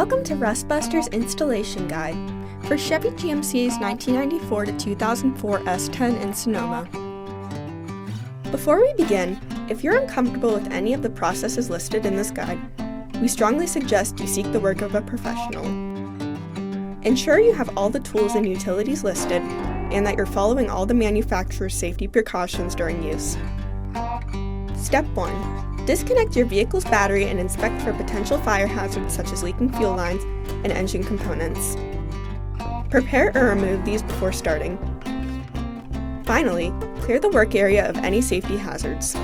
Welcome to Rustbuster's installation guide for Chevy GMC's 1994 to 2004 S10 in Sonoma. Before we begin, if you're uncomfortable with any of the processes listed in this guide, we strongly suggest you seek the work of a professional. Ensure you have all the tools and utilities listed and that you're following all the manufacturer's safety precautions during use. Step 1. Disconnect your vehicle's battery and inspect for potential fire hazards such as leaking fuel lines and engine components. Prepare or remove these before starting. Finally, clear the work area of any safety hazards.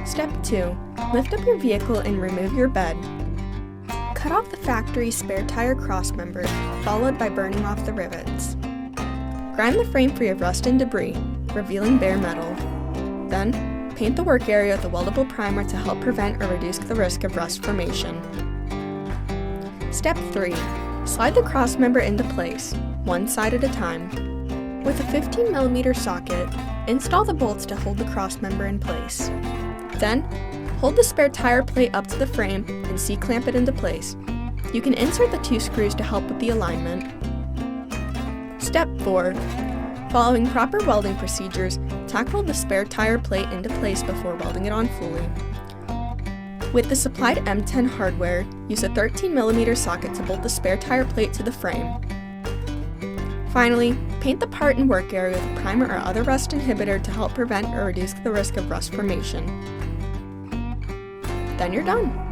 Step 2. Lift up your vehicle and remove your bed. Cut off the factory spare tire crossmember, followed by burning off the rivets. Grind the frame free of rust and debris, revealing bare metal. Then, paint the work area with a weldable primer to help prevent or reduce the risk of rust formation. Step 3. Slide the crossmember into place, one side at a time. With a 15mm socket, install the bolts to hold the crossmember in place. Then, hold the spare tire plate up to the frame and C-clamp it into place. You can insert the 2 screws to help with the alignment. Step 4. Following proper welding procedures, tackle the spare tire plate into place before welding it on fully. With the supplied M10 hardware, use a 13mm socket to bolt the spare tire plate to the frame. Finally, paint the part and work area with a primer or other rust inhibitor to help prevent or reduce the risk of rust formation. Then you're done!